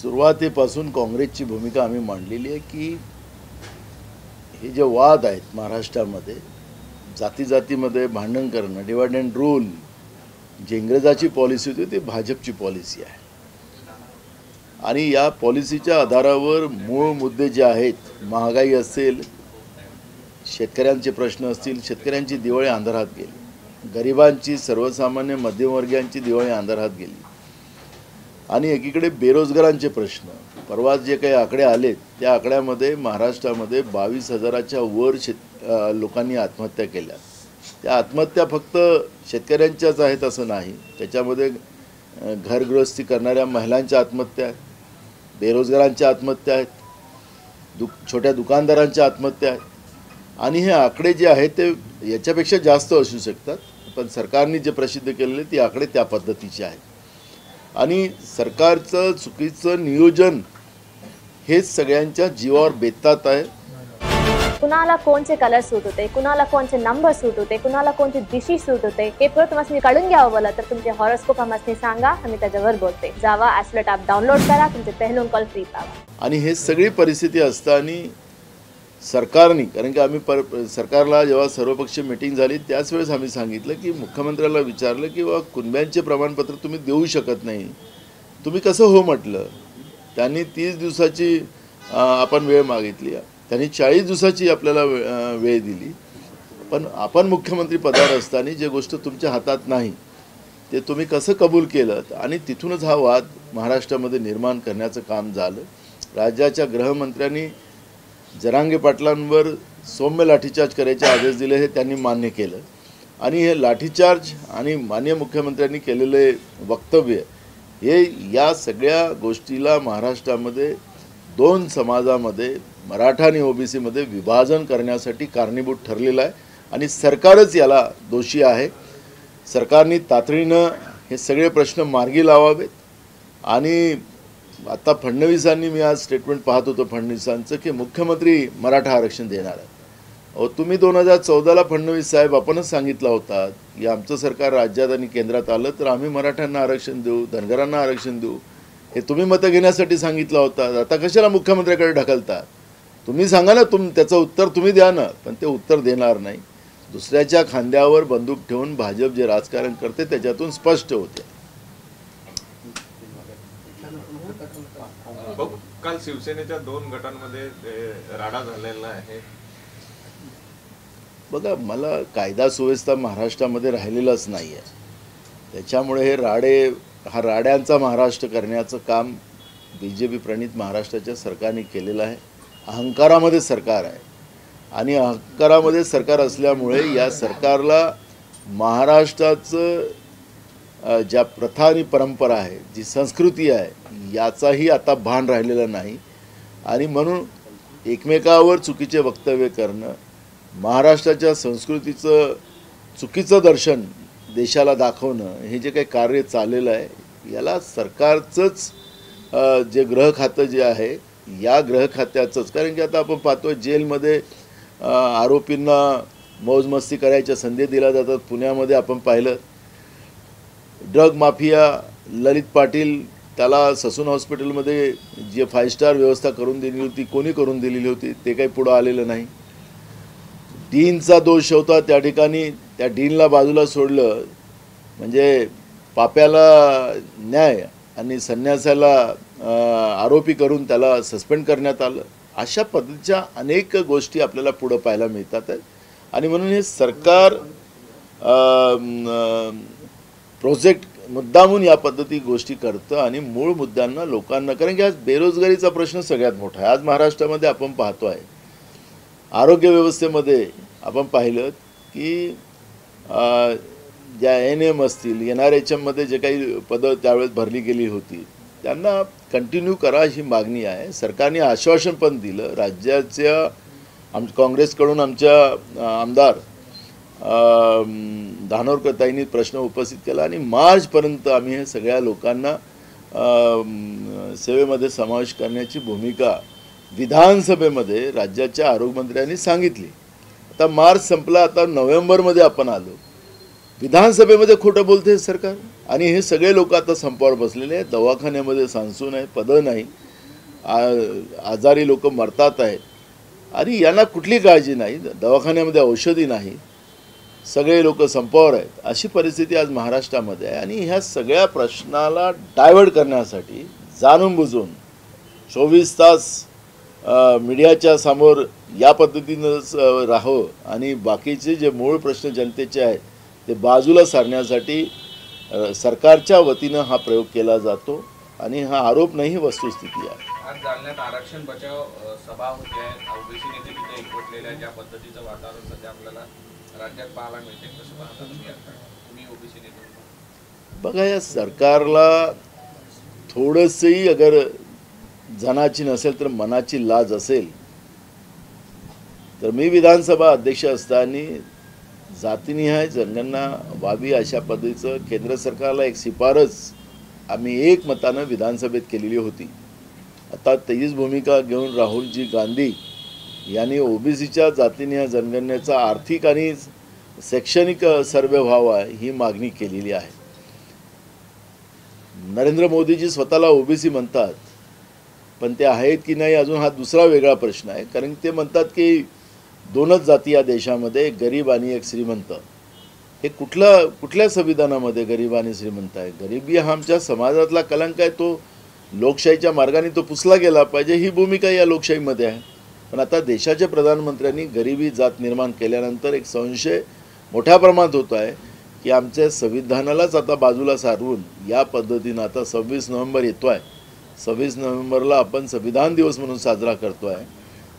सुरुवातीपासून काँग्रेसची भूमिका आम्ही मांडलेली आहे की हे जे वाद आहेत महाराष्ट्रामध्ये जाती जातीमध्ये भांडण करणं, डिवाइड अँड रूल, जी इंग्रजाची पॉलिसी होती ती भाजपची पॉलिसी आहे. आणि या पॉलिसीच्या आधारावर मूळ मुद्दे जे आहेत, महागाई असेल, शेतकऱ्यांचे प्रश्न असतील, शेतकऱ्यांची दिवाळी अंधारात गेली, गरिबांची, सर्वसामान्य मध्यमवर्गीयांची दिवाळी अंधारात गेली. आणि एकीकडे बेरोजगारांचे प्रश्न, परवा जे काही आकडे आलेत त्या आकड्यामध्ये महाराष्ट्रामध्ये 22,000च्या वर लोकांनी आत्महत्या केल्या. त्या आत्महत्या फक्त शेतकऱ्यांच्याच आहेत असं नाही, त्याच्यामध्ये घरगृहस्थी करणाऱ्या महिलांच्या आत्महत्या आहेत, बेरोजगारांच्या आत्महत्या आहेत, छोट्या दुकानदारांच्या आत्महत्या आहेत. आणि हे आकडे जे आहेत ते याच्यापेक्षा जास्त असू शकतात, पण सरकारने जे प्रसिद्ध केलेले ती आकडे त्या पद्धतीचे आहेत. आणि सरकारचं चुकीचं नियोजन हे सगळ्यांच्या जीवावर बेतात आहे. कुणाला कोणचे कलर सूट होते, कुणाला कोणचे नंबर सूट होते, कुणाला कोणती दिशी सूट होते, हे तुम्हाला कळून घ्यावं बोला तर तुमचे हॉरोस्कोप आम्हाला सांगा, आम्ही त्याच्यावर बोलते. जावा ॲस्लेट ॲप डाउनलोड करा, तुमचे पहिलं कॉल फ्री पावा. आणि हे सगळी परिस्थिती असताना सरकारने, कारण की आम्ही सरकारला जेव्हा सर्वपक्षीय मीटिंग झाली त्याच वेळेस आम्ही सांगितलं की मुख्यमंत्र्याला विचारलं की बाबा कुणब्यांचे प्रमाणपत्र तुम्ही देऊ शकत नाही, तुम्ही कसं हो म्हटलं. त्यांनी 30 दिवसाची आपण वेळ मागितली, त्यांनी 40 दिवसाची आपल्याला वेळ दिली. पण आपण मुख्यमंत्री पदावर असताना जे गोष्ट तुमच्या हातात नाही ते तुम्ही कसं कबूल केलं. आणि तिथूनच हा वाद महाराष्ट्रामध्ये निर्माण करण्याचं काम झालं. राज्याच्या गृहमंत्र्यांनी जरांगे पाटलांवर सौम्य लाठीचार्ज करायचे आदेश दिले, हे त्यांनी मान्य केलं. आणि हे लाठीचार्ज आणि माननीय मुख्यमंत्र्यांनी केलेले वक्तव्य हे या सगळ्या गोष्टीला महाराष्ट्रामध्ये दोन समाजामध्ये, मराठा आणि ओबीसीमध्ये विभाजन करण्यासाठी कारणीभूत ठरलेलं आहे. आणि सरकारच याला दोषी आहे. सरकारने तातडीनं हे सगळे प्रश्न मार्गी लावावेत. आणि आता फडणवीसांनी, मी आज स्टेटमेंट पाहत होतो फडणवीसांचं, की मुख्यमंत्री मराठा आरक्षण देणार आहे. अहो तुम्ही 2014ला फडणवीस साहेब आपणच सांगितला होता की आमचं सरकार राज्यात आणि केंद्रात आलं तर आम्ही मराठ्यांना आरक्षण देऊ, धनगरांना आरक्षण देऊ, हे तुम्ही मतं घेण्यासाठी सांगितलं होतं. आता कशाला मुख्यमंत्र्याकडे ढकलता? तुम्ही सांगा ना, त्याचं उत्तर तुम्ही द्या ना. पण ते उत्तर देणार नाही. दुसऱ्याच्या खांद्यावर बंदूक ठेवून भाजप जे राजकारण करते त्याच्यातून स्पष्ट होते. काल शिवसेनेच्या 2 गटांमध्ये राडा झालेला आहे. बघा, मला कायदा सुव्यवस्था महाराष्ट्रामध्ये राहिलेलाच नाही आहे. त्याच्यामुळे हा राड्यांचा महाराष्ट्र करण्याचं काम BJP प्रणित महाराष्ट्राच्या सरकारने केलेलं आहे. अहंकारामध्ये सरकार आहे. आणि अहंकारामध्ये सरकार असल्यामुळे या सरकारला महाराष्ट्राचं ज्या प्रथा आणि परंपरा आहे, जी संस्कृती आहे, याचाही आता भान राहिलेलं नाही. आणि म्हणून एकमेकावर चुकीचे वक्तव्य करणं, महाराष्ट्राच्या संस्कृतीचं चुकीचं दर्शन देशाला दाखवणं, हे जे काही कार्य चाललेलं आहे याला सरकारचंच जे गृह खातं जे आहे या गृह खात्याचंच, कारण की आता आपण पाहतो जेलमध्ये आरोपींना मौजमस्ती करायच्या संधी दिल्या जातात. पुण्यामध्ये आपण पाहिलं ड्रग माफिया ललित पाटील, त्याला ससून हॉस्पिटलमध्ये जे 5 स्टार व्यवस्था करून दिली होती, कोणी करून दिलेली होती ते काही पुढं आलेलं नाही. डीनचा दोष होता, त्या ठिकाणी त्या डीनला बाजूला सोडलं, म्हणजे पाप्याला न्याय आणि संन्यासाला आरोपी करून त्याला सस्पेंड करण्यात आलं. अशा पद्धतीच्या अनेक गोष्टी आपल्याला पुढं पाहायला मिळतात. आणि म्हणून हे सरकार प्रोजेक्ट मुद्दामून या पद्धती गोष्टी करतं आणि मूळ मुद्द्यांना लोकांना, कारण की आज बेरोजगारीचा प्रश्न सगळ्यात मोठा आहे. आज महाराष्ट्रामध्ये आपण पाहतो आहे, आरोग्य व्यवस्थेमध्ये आपण पाहिलं की ज्या NM असतील, NRHMमध्ये जे काही पदं त्यावेळेस भरली गेली होती त्यांना कंटिन्यू करा ही मागणी आहे. सरकारने आश्वासन पण दिलं. राज्याच्या काँग्रेसकडून आमच्या आमदार धानोरकरताईंनी प्रश्न उपस्थित केला आणि मार्चपर्यंत आम्ही हे सगळ्या लोकांना सेवेमध्ये समावेश करण्याची भूमिका विधानसभेमध्ये राज्याच्या आरोग्यमंत्र्यांनी सांगितली. आता मार्च संपला, आता नोव्हेंबरमध्ये आपण आलो. विधानसभेमध्ये खोटं बोलते सरकार आणि हे सगळे लोक आता संपावर बसलेले आहेत. दवाखान्यामध्ये सांसून आहे, पदं नाही, आजारी लोक मरतात आहेत आणि यांना कुठली काळजी नाही. दवाखान्यामध्ये औषधी नाही, सगळे लोक संपावर आहेत. अशी परिस्थिती आज महाराष्ट्रामध्ये आहे आणि ह्या सगळ्या प्रश्नाला डायव्हर्ट करण्यासाठी जाणून बुजून 24 तास मीडियाच्या समोर या पद्धतीनंच राहावं आणि बाकीचे जे मूळ प्रश्न जनतेचे आहेत ते बाजूला सारण्यासाठी सरकारच्या वतीनं हा प्रयोग केला जातो आणि हा आरोप नाही, ही वस्तुस्थिती आहे. आज जालन्यात आरक्षण बचाव सभा होते आहे. ओबीसी नेते तिथे एकवटलेले आहेत. ज्या पद्धतीचं वातावरण सध्या आपल्याला राज्यात पाहायला मिळते, कसं पाहता तुम्ही ओबीसी नेते? बघा, या सरकारला थोडंसंही अगर जनाची नसेल तर मनाची लाज असेल तर मी विधानसभा अध्यक्ष असताना जातीनिहाय जनगणना व्हावी अशा पद्धतीचं केंद्र सरकारला एक शिफारस आम्ही एकमतानं विधानसभेत केलेली होती. आता तीच भूमिका घेऊन राहुलजी गांधी यांनी ओबीसीच्या जातीनिहाय जनगणनेचा आर्थिक आणि शैक्षणिक सर्वे व्हावा ही मागणी केलेली आहे. नरेंद्र मोदीजी स्वतःला ओबीसी म्हणतात, पण ते आहेत की नाही अजून हा दुसरा वेगळा प्रश्न आहे. कारण ते म्हणतात की दोनच जाती या देशामध्ये, गरीब आणि एक श्रीमंत. हे कुठल्या संविधानामध्ये गरीब आणि श्रीमंत आहे? गरिबी हा आमच्या समाजातला कलंक आहे, तो लोकशाहीच्या मार्गाने तो पुसला गेला पाहिजे, ही भूमिका या लोकशाहीमध्ये आहे. पण आता देशाच्या प्रधानमंत्र्यांनी गरिबी जात निर्माण केल्यानंतर एक संशय मोठ्या प्रमाणात होत आहे की आमच्या संविधानालाच आता बाजूला सारवून या पद्धतीनं आता 26 नोव्हेंबर येतो आहे. 26 नोव्हेंबरला आपण संविधान दिवस म्हणून साजरा करतो आहे.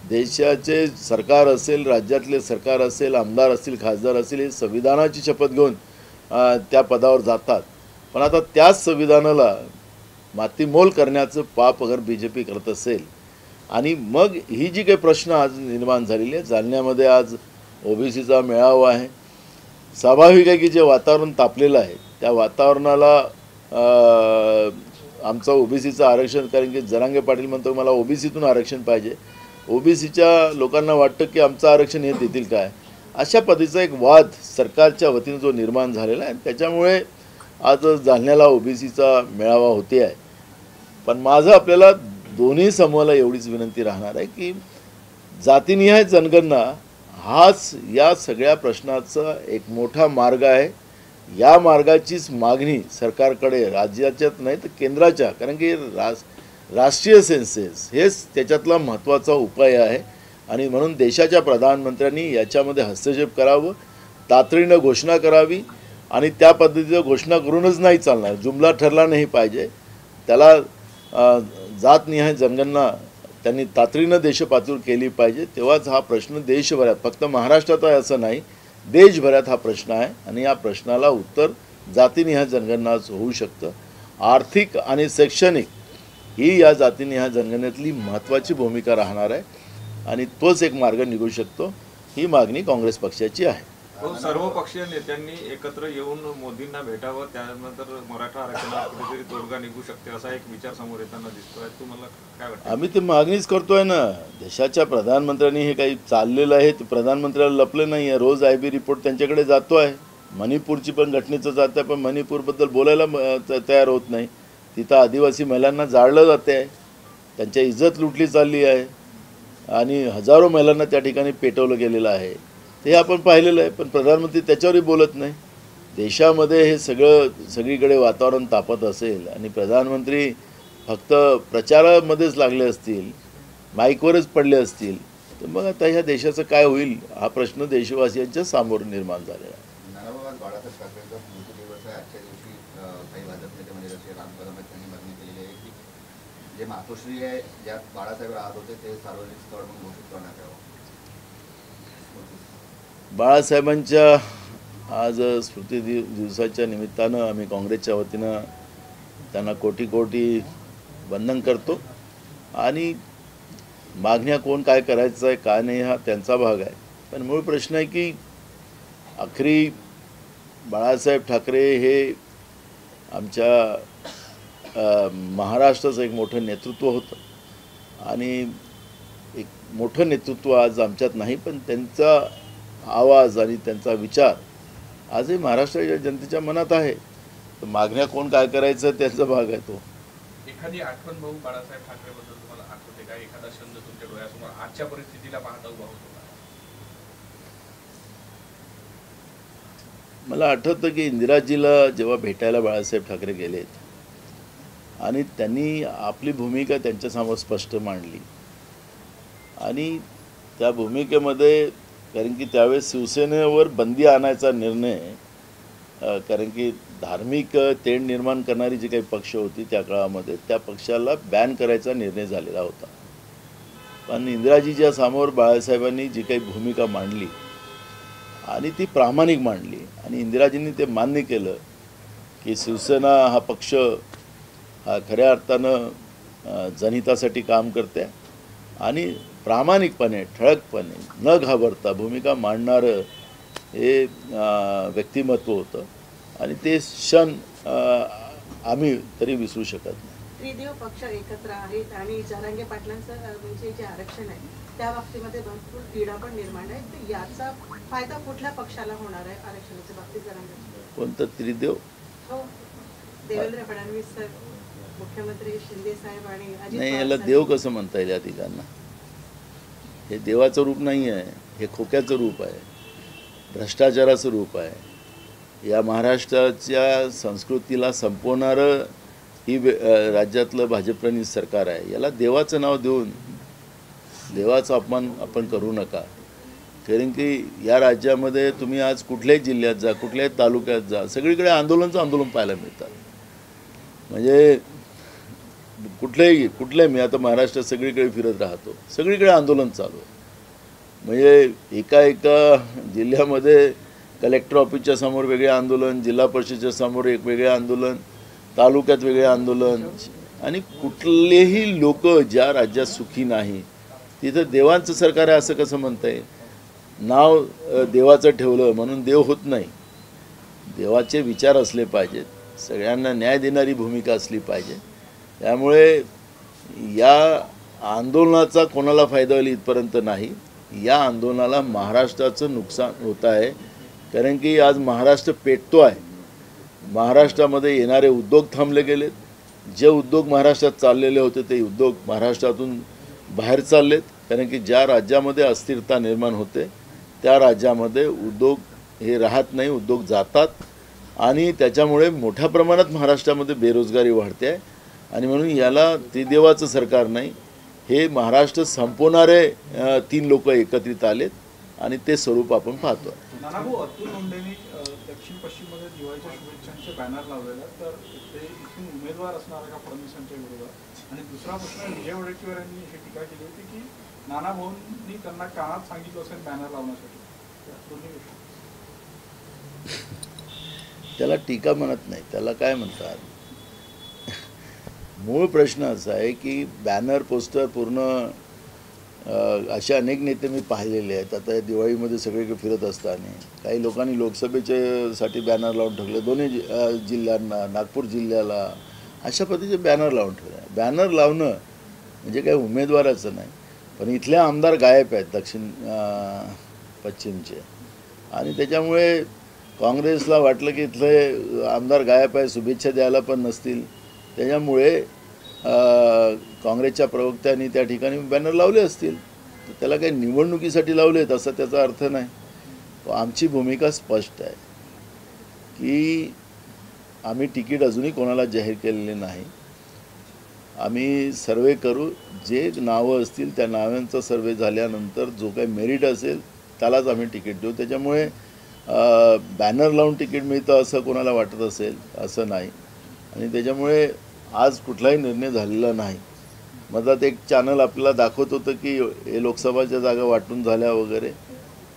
देशाचे सरकार असेल, राज्यातले सरकार असेल, आमदार असतील, खासदार असतील, हे संविधानाची शपथ घेऊन त्या पदावर जातात. पण आता त्याच संविधानाला मातीमोल करण्याचं पाप अगर BJP करत असेल आणि मग ही जी काही प्रश्न आज निर्माण झालेली आहे, जालन्यामध्ये आज ओबीसीचा मेळावा आहे. स्वाभाविक आहे की जे वातावरण तापलेलं आहे त्या वातावरणाला आमचं ओबीसीचं आरक्षण, कारण की जरांगे पाटील म्हणतो मला ओबीसीतून आरक्षण पाहिजे, ओबीसीच्या लोकांना वाटतं की आमचं आरक्षण हे देतील काय, अशा पद्धतीचा एक वाद सरकारच्या वतीनं जो निर्माण झालेला आहे, त्याच्यामुळे आज जालन्याला ओबीसीचा मेळावा होते आहे. पण माझं आपल्याला दोन्ही समूहाला एवढीच विनंती राहणार आहे की जातीनिहाय जनगणना हाच या सगळ्या प्रश्नाचा एक मोठा मार्ग आहे. या मार्गाचीच मागणी सरकारकडे, राज्याच्याच नाही तर केंद्राच्या, कारण की राष्ट्रीय सेन्सेस हेच त्याच्यातला महत्त्वाचा उपाय आहे आणि म्हणून देशाच्या प्रधानमंत्र्यांनी याच्यामध्ये हस्तक्षेप करावं, तातडीनं घोषणा करावी आणि त्या पद्धतीचं घोषणा करूनच नाही चालणार, जुमला ठरला नाही पाहिजे. त्याला जातनिहाय जनगणना त्यांनी तातडीनं देशपातळीवर केली पाहिजे. तेव्हाच हा प्रश्न देशभरात, फक्त महाराष्ट्रात आहे असं नाही, देशभरात हा प्रश्न आहे आणि या प्रश्नाला उत्तर जातीनिहाय जनगणनाच होऊ शकतं. आर्थिक आणि शैक्षणिक ही या जातीनिहाय जनगणनेतली महत्त्वाची भूमिका राहणार आहे आणि तोच एक मार्ग निघू शकतो. ही मागणी काँग्रेस पक्षाची आहे. सर्व पक्षीय नेत्यांनी एकत्र येऊन मोदींना भेटावं, त्यानंतर मराठा आरक्षणाला कुठेतरी तोडगा निघू शकते असा एक विचार समोर येताना दिसतोय. तुम्हाला काय वाटतं? आम्ही ते मागणीच करतोय ना. देशाच्या प्रधानमंत्र्यांनी हे काही चाललेलं आहे ते प्रधानमंत्र्याला लपलं नाही आहे. रोज IB रिपोर्ट त्यांच्याकडे जातो आहे. मणिपूरची पण घटनेचं जात आहे, पण मणिपूरबद्दल बोलायला तयार होत नाही. तिथं आदिवासी महिलांना जाळलं जाते आहे, त्यांच्या इज्जत लुटली चालली आहे आणि हजारो महिलांना त्या ठिकाणी पेटवलं गेलेलं आहे. ते आपण पाहिलेलं आहे, पण प्रधानमंत्री त्याच्यावरही बोलत नाही. देशामध्ये हे सगळीकडे वातावरण तापत असेल आणि प्रधानमंत्री फक्त प्रचारामध्येच लागले असतील, माईकवरच पडले असतील, तर मग आता ह्या देशाचं काय होईल हा प्रश्न देशवासियांच्या समोर निर्माण झालेला आहे. बाळासाहेब ठाकरेंचा मृत्यूदिवस आहे. आजच्या दिवशी काही भाजप नेते म्हणजे जसे राम कदम आहेत त्यांनी मागणी केलेली आहे की जे मातोश्री आहे ज्यात बाळासाहेब राहत होते ते सार्वजनिक स्थळ म्हणून घोषित करण्यात यावं. बाळासाहेबांच्या आज स्मृती दिवसाच्या निमित्तानं आम्ही काँग्रेसच्या वतीनं त्यांना कोटी कोटी वंदन करतो आणि मागण्या कोण काय करायचं आहे काय नाही हा त्यांचा भाग आहे. पण मूळ प्रश्न आहे की आखरी बाळासाहेब ठाकरे हे आमच्या महाराष्ट्राचं एक मोठं नेतृत्व होतं आणि एक मोठं नेतृत्व आज आमच्यात नाही, पण त्यांचा आवाज आणि त्यांचा विचार आजही महाराष्ट्राच्या जनतेच्या मनात आहे. तर मागण्या कोण काय करायचं त्याचा भाग आहे तो. एखादी आठवण भाऊ बाळासाहेब ठाकरेबद्दल तुम्हाला आठवते का? एखादा छंद तुमच्या डोळ्यासमोर आजच्या परिस्थितीला पाहता उभा होतो का? मला आठवतं की इंदिराजीला जेव्हा भेटायला बाळासाहेब ठाकरे गेलेत आणि त्यांनी आपली भूमिका त्यांच्यासमोर स्पष्ट मांडली आणि त्या भूमिकेमध्ये कारण की त्यावेळेस शिवसेनेवर बंदी आणायचा निर्णय कारण की धार्मिक तेढ निर्माण करणारी जी काही पक्ष होती त्या काळामध्ये त्या पक्षाला बॅन करायचा निर्णय झालेला होता. पण इंदिराजीच्या समोर बाळासाहेबांनी जी काही भूमिका मांडली आणि ती प्रामाणिक मांडली आणि इंदिराजींनी ते मान्य केलं की शिवसेना हा पक्ष हा खऱ्या अर्थानं जनहितासाठी काम करते आणि प्रामाणिकपणे ठळकपणे न घाबरता भूमिका मांडणारं हे व्यक्तिमत्व होतं आणि ते क्षण आम्ही तरी विसरू शकत नाही. त्रिदेव पक्ष एकत्र आहेत आणि जरांगे पाटलांचं म्हणजे जे आरक्षण आहे त्या बाबतीमध्ये भरपूर पीडा पण निर्माण आहे. तर याचा फायदा कुठल्या पक्षाला होणार आहे आरक्षणाच्या बाबतीत? जरांगे कोणतं त्रिदेव? हो, देवेंद्र फडणवीस सर, मुख्यमंत्री शिंदे साहेब आणि अजित नाही, पवार याला साहेब. देव कसं म्हणता येईल या ठिकाणं? हे देवाचं रूप नाही आहे, हे खोक्याचं रूप आहे, भ्रष्टाचाराचं रूप आहे. या महाराष्ट्राच्या संस्कृतीला संपवणारं ही राज्यातलं भाजपप्रणीत सरकार आहे. याला देवाचं नाव देऊन देवाचा अपमान आपण करू नका. कारण की या राज्यामध्ये तुम्ही आज कुठल्याही जिल्ह्यात जा, कुठल्याही तालुक्यात जा, सगळीकडे आंदोलन पाहायला मिळतात. म्हणजे कुठल्याही मी आता महाराष्ट्रात सगळीकडे फिरत राहतो, सगळीकडे आंदोलन चालू आहे. म्हणजे एका जिल्ह्यामध्ये कलेक्टर ऑफिसच्या समोर वेगळे आंदोलन, जिल्हा परिषदेच्या समोर एक वेगळे आंदोलन, तालुक्यात वेगळे आंदोलन. आणि कुठलेही लोक ज्या राज्यात सुखी नाही तिथं देवांचं सरकार आहे असं कसं म्हणता येईल? नाव देवाचं ठेवलं म्हणून देव होत नाही. देवाचे विचार असले पाहिजेत, सगळ्यांना न्याय देणारी भूमिका असली पाहिजे. त्यामुळे या आंदोलनाचा कोणाला फायदा होईल इथपर्यंत नाही. या आंदोलनाला महाराष्ट्राचं नुकसान होत आहे. कारण की आज महाराष्ट्र पेटतो आहे. महाराष्ट्रामध्ये येणारे उद्योग थांबले गेलेत. जे उद्योग महाराष्ट्रात चाललेले होते ते उद्योग महाराष्ट्रातून बाहेर चाललेत. कारण की ज्या राज्यामध्ये अस्थिरता निर्माण होते त्या राज्यामध्ये उद्योग हे राहत नाही, उद्योग जातात आणि त्याच्यामुळे मोठ्या प्रमाणात महाराष्ट्रामध्ये बेरोजगारी वाढते आहे. आणि म्हणून याला त्रिदेवाचं सरकार नाही, हे महाराष्ट्र संपवणारे 3 लोक एकत्रित आलेत आणि ते स्वरूप आपण पाहतो. नानाभाऊ, अतुल मुंडेंनी दक्षिण पश्चिममध्ये दिवाळीच्या शुभेच्छांचे बॅनर लावलेले तर ते इथून उमेदवार असणार का फडणवीसांच्या विरोधात? आणि दुसरा प्रश्न, विजय वडेट्टीवार यांनी ही टीका केली होती की नानाभाऊंनी त्यांना कानात सांगितलं असेल बॅनर लावण्यासाठी. दोन्ही गोष्टी त्याला टीका म्हणत नाही, त्याला काय म्हणतात? मूळ प्रश्न असा आहे की बॅनर पोस्टर पूर्ण असे अनेक नेते मी पाहिलेले आहेत. आता दिवाळीमध्ये सगळीकडे फिरत असताना काही लोकांनी लोकसभेच्यासाठी बॅनर लावून ठेवले, दोन्ही जिल्ह्यांना, नागपूर जिल्ह्याला अशा पद्धतीचे बॅनर लावून ठेवले. बॅनर लावणं म्हणजे काही उमेदवाराचं नाही, पण इथले आमदार गायब आहेत दक्षिण पश्चिमचे. आणि त्याच्यामुळे काँग्रेसला वाटलं की इथले आमदार गायब आहे, शुभेच्छा द्यायला पण नसतील. त्याच्यामुळे काँग्रेसच्या प्रवक्त्यांनी त्या ठिकाणी बॅनर लावले असतील. तर त्याला काही निवडणुकीसाठी लावलेत असा त्याचा अर्थ नाही. आमची भूमिका स्पष्ट आहे की आम्ही तिकीट अजूनही कोणाला जाहीर केलेले नाही. आम्ही सर्वे करू, जे नावं असतील त्या नावांचा सर्वे झाल्यानंतर जो काही मेरिट असेल त्यालाच आम्ही तिकीट देऊ. त्याच्यामुळे बॅनर लावून तिकीट मिळतं असं कोणाला वाटत असेल असं नाही. आणि त्याच्यामुळे आज कुठलाही निर्णय झालेला नाही. मधात एक चॅनल आपल्याला दाखवत होतं की हे लोकसभाच्या जागा वाटून झाल्या वगैरे,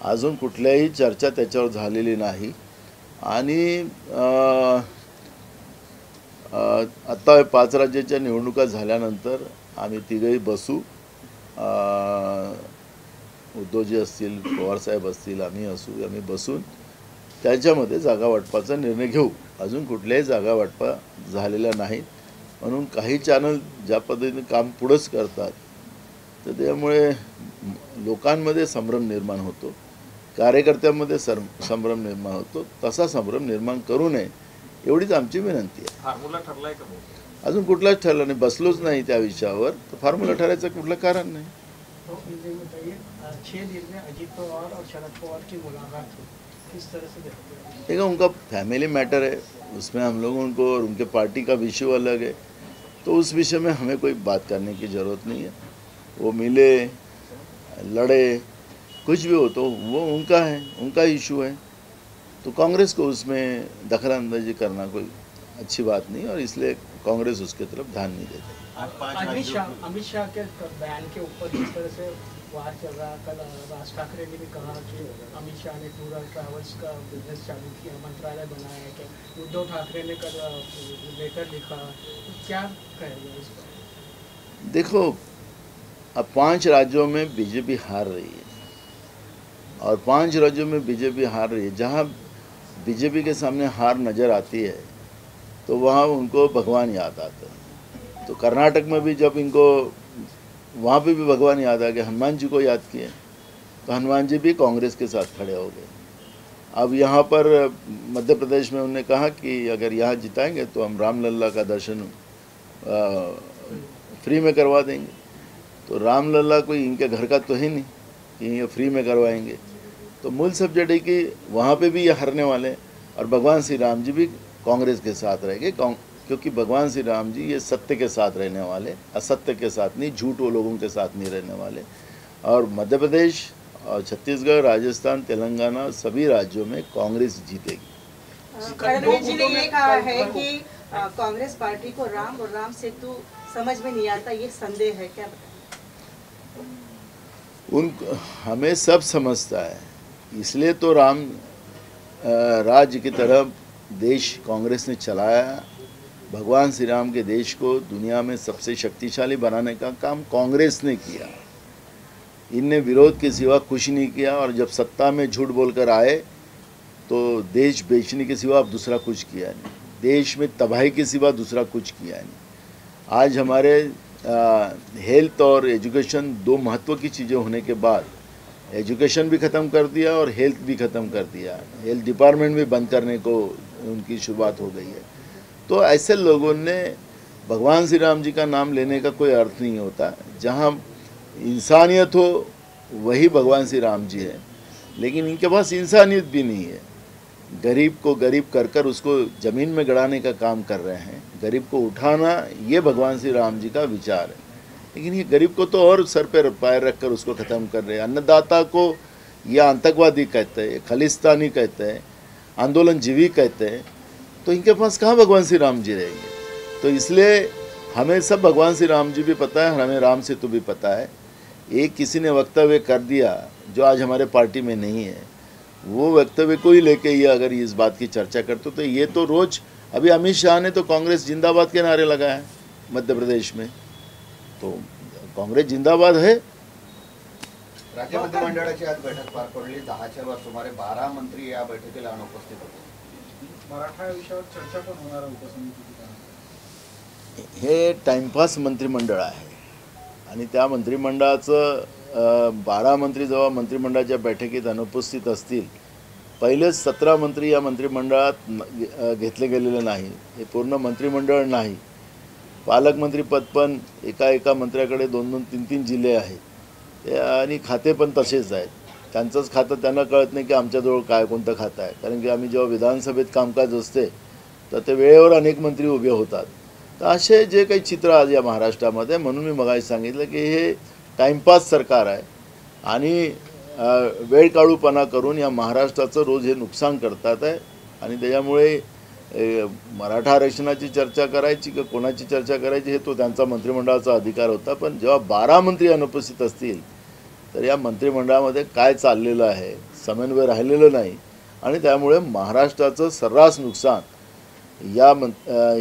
अजून कुठल्याही चर्चा त्याच्यावर झालेली नाही. आणि आता 5 राज्याच्या निवडणुका झाल्यानंतर आम्ही तिघही बसू, उद्धवजी असतील, पवारसाहेब असतील, आम्ही आम्ही बसून त्याच्यामध्ये जागा वाटपाचा निर्णय घेऊ. अजून कुठल्याही जागा वाटपा झालेल्या नाहीत. म्हणून काही चॅनल ज्या पद्धतीने काम पुढंच करतात तर त्यामुळे लोकांमध्ये संभ्रम निर्माण होतो. कार्यकर्त्यांमध्ये संभ्रम निर्माण होतो, तसा संभ्रम निर्माण करू नये एवढीच आमची विनंती आहे. फॉर्म्युला ठरलाय का भाऊ? अजून कुठलाच ठरला नाही, बसलोच नाही त्या विषयावर, तर फॉर्म्युला ठरायचं कुठलं कारण नाही. तो ये बताइए 6 दिन में अजीत पवार और शरद पवार की मुलाकात हुई, किस तरह से देखते हैं? देखो, उनका फैमिली मैटर है, उसमें हम लोगों को और उनके पार्टी का विषय अलग है, तो उस विषय में हमें कोई बात करने की ज़रूरत नहीं है. वो मिले लड़े कुछ भी हो तो वो उनका है, उनका इशू है, तो कांग्रेस को उसमें दखलंदाजी करना कोई अच्छी बात नहीं, और इसलिए कांग्रेस उसके तरफ ध्यान नहीं देती. अमित शाह के बयान के ऊपर जिस तरह से वार चल रहा, कल राज ठाकरे ने भी कहा कि अमित शाह ने टूर और ट्रैवल्स का बिजनेस चालू किया, मंत्रालय बनाया, कि उद्धव ठाकरे ने कल लेटर लिखा, क्या कहेंगे इस पर? देखो, अब 5 राज्यों में बीजेपी हार रही है, और 5 राज्यों में बीजेपी हार रही है. जहाँ बीजेपी के सामने हार नज़र आती है तो वहाँ उनको भगवान याद आता है. तो कर्नाटक में भी जब इनको वहाँ पे भी भगवान याद आ गया, हनुमान जी को याद किए, तो हनुमान जी भी कांग्रेस के साथ खड़े हो गए. अब यहाँ पर मध्य प्रदेश में उन्होंने कहा कि अगर यहाँ जिताएंगे तो हम रामलला का दर्शन फ्री में करवा देंगे. तो रामलला कोई इनके घर का तो है नहीं कि ये फ्री में करवाएंगे. तो मूल सब्जेक्ट है कि वहाँ पे भी ये हारने वाले हैं, और भगवान श्री राम जी भी कांग्रेस के साथ रहेंगे, क्योंकि भगवान श्री राम जी ये सत्य के साथ रहने वाले, असत्य के साथ नहीं, झूठ वो लोगों के साथ नहीं रहने वाले. और मध्य प्रदेश और छत्तीसगढ़, राजस्थान, तेलंगाना सभी राज्यों में कांग्रेस जीतेगी. खड़गे जी ने ये कहा है कि कांग्रेस पार्टी को राम और राम सेतु समझ में नहीं आता, ये संदेह है, क्या बताएं? हमें सब समझता है, इसलिए तो राम राज्य की तरफ देश कांग्रेस ने चलाया. भगवान श्री राम के देश को दुनिया में सबसे शक्तिशाली बनाने का काम कांग्रेस ने किया. इनने विरोध के सिवा कुछ नहीं किया, और जब सत्ता में झूठ बोलकर आए तो देश बेचने के सिवा अब दूसरा कुछ किया नहीं, देश में तबाही के सिवा दूसरा कुछ किया नहीं. आज हमारे हेल्थ और एजुकेशन 2 महत्व की चीज़ें होने के बाद एजुकेशन भी ख़त्म कर दिया और हेल्थ भी ख़त्म कर दिया. हेल्थ डिपार्टमेंट भी बंद करने को उनकी शुरुआत हो गई है. तो ऐसे लोगों ने भगवान श्री राम जी का नाम लेने का कोई अर्थ नहीं होता. जहाँ इंसानियत हो वही भगवान श्री राम जी है, लेकिन इनके पास इंसानियत भी नहीं है. गरीब को गरीब कर कर उसको ज़मीन में गड़ाने का काम कर रहे हैं. गरीब को उठाना ये भगवान श्री राम जी का विचार है, लेकिन ये गरीब को तो और सर पे पैर रख कर उसको ख़त्म कर रहे हैं. अन्नदाता को ये आतंकवादी कहते हैं, खालिस्तानी कहते हैं, आंदोलन जीवी कहते हैं. तो इनके पास कहाँ भगवान श्री राम जी रहेंगे? तो इसलिए हमें सब भगवान श्री राम जी भी पता है, हमें राम सेतु भी पता है. एक किसी ने वक्तव्य कर दिया जो आज हमारे पार्टी में नहीं है, वो वक्तव्य को ही लेके ये अगर इस बात की चर्चा करते तो ये तो रोज़, अभी अमित शाह ने तो कांग्रेस जिंदाबाद के नारे लगाए मध्य प्रदेश में, तो काँग्रेस जिंदाबाद है. राज्य मंत्रिमंडळाची आज बैठक पार पडली. 10च्या वर सुमारे 12 मंत्री या बैठकीला अनुपस्थित होते. मराठा विषयावर चर्चा पण होणार आहे उपसमितीची. हे टाइमपास मंत्रिमंडळ आहे, आणि त्या मंत्रिमंडळाचं 12 मंत्री जेव्हा मंत्रिमंडळाच्या बैठकीत अनुपस्थित असतील, पहिलेच 17 मंत्री या मंत्रिमंडळात घेतले गेलेले नाही. हे पूर्ण मंत्रिमंडळ नाही. पालकमंत्रीपद पण एका मंत्र्याकडे 2-2, 3-3 जिल्हे आहेत, आणि खाते पण तसेच आहेत. त्यांचंच खातं त्यांना कळत नाही की आमच्याजवळ काय कोणतं खातं आहे, कारण की आम्ही जेव्हा विधानसभेत कामकाज असते तर ते वेळेवर अनेक मंत्री उभे होतात. तर असे जे काही चित्र आज या महाराष्ट्रामध्ये, म्हणून मी मगाशी सांगितलं की हे टाइमपास सरकार आहे, आणि वेळकाळूपणा करून या महाराष्ट्राचं रोज हे नुकसान करतात आहे. आणि त्याच्यामुळे मराठा आरक्षणाची चर्चा करायची की कोणाची चर्चा करायची हे तो त्यांचा मंत्रिमंडळाचा अधिकार होता. पण जेव्हा 12 मंत्री अनुपस्थित असतील तर या मंत्रिमंडळामध्ये काय चाललेलं आहे, समन्वय राहिलेलं नाही, आणि त्यामुळे महाराष्ट्राचं सर्रास नुकसान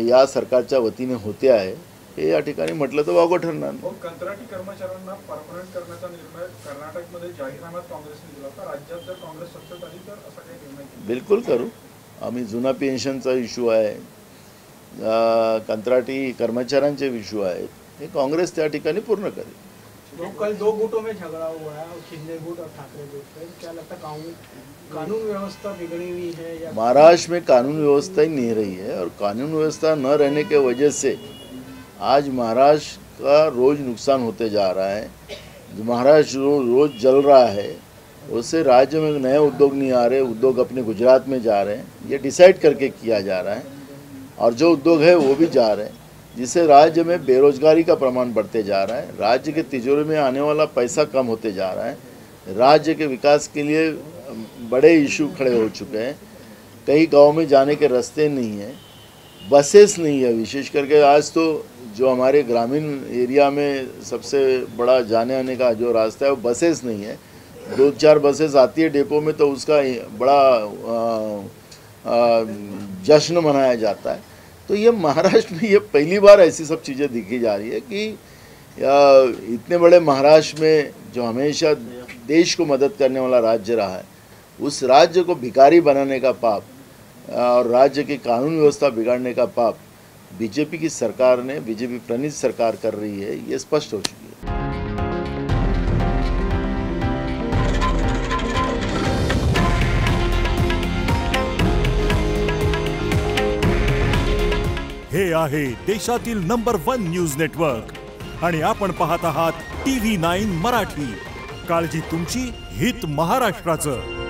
या सरकारच्या वतीने होते आहे, हे या ठिकाणी म्हटलं तर वावगं ठरणार नाही. कंत्राटी कर्मचाऱ्यांना परमनंट करण्याचा निर्णय कर्नाटकमध्ये जाहीरनाम्यात काँग्रेसने दिला होता. राज्यात जर काँग्रेस सत्तेत आली तर असा काही निर्णय बिलकुल करू. आम्ही जुना पेन्शनचा इश्यू आहे, कंत्राटी कर्मचाऱ्यांचे इश्यू आहेत, हे काँग्रेस त्या ठिकाणी पूर्ण करेल. कल 2 गुटों में झगड़ा हुआ है, शिंदे गुट और ठाकरे गुट पे। क्या लगता है कानून व्यवस्था बिगड़ी हुई है या महाराष्ट्र में कानून व्यवस्था ही नहीं रही है, और कानून व्यवस्था न रहने के वजह से आज महाराष्ट्र का रोज नुकसान होते जा रहा है। जो महाराष्ट्र रोज जल रहा है, उससे राज्य में नए उद्योग नहीं आ रहे, उद्योग अपने गुजरात में जा रहे हैं, ये डिसाइड करके किया जा रहा है, और जो उद्योग है वो भी जा रहे हैं, जिससे राज्य में बेरोजगारी का प्रमाण बढ़ते जा रहा है, राज्य के तिजोरी में आने वाला पैसा कम होते जा रहा है, राज्य के विकास के लिए बड़े इशू खड़े हो चुके हैं। कई गांव में जाने के रास्ते नहीं हैं, बसेस नहीं है, विशेष करके आज तो जो हमारे ग्रामीण एरिया में सबसे बड़ा जाने आने का जो रास्ता है वो बसेस नहीं है। 2-4 बसेस आती है डेपो में तो उसका बड़ा जश्न मनाया जाता है। तो ये महाराष्ट्र में ये पहली बार ऐसी सब चीज़ें दिखी जा रही है कि इतने बड़े महाराष्ट्र में जो हमेशा देश को मदद करने वाला राज्य रहा है, उस राज्य को भिखारी बनाने का पाप और राज्य की कानून व्यवस्था बिगाड़ने का पाप बीजेपी की सरकार ने, बीजेपी प्रणीत सरकार कर रही है, ये स्पष्ट हो चुकी है। हे आहे देशातील नंबर 1 न्यूज नेटवर्क आणि आपण पाहत आहात TV9 मराठी। काळजी तुमची, हित महाराष्ट्राचं।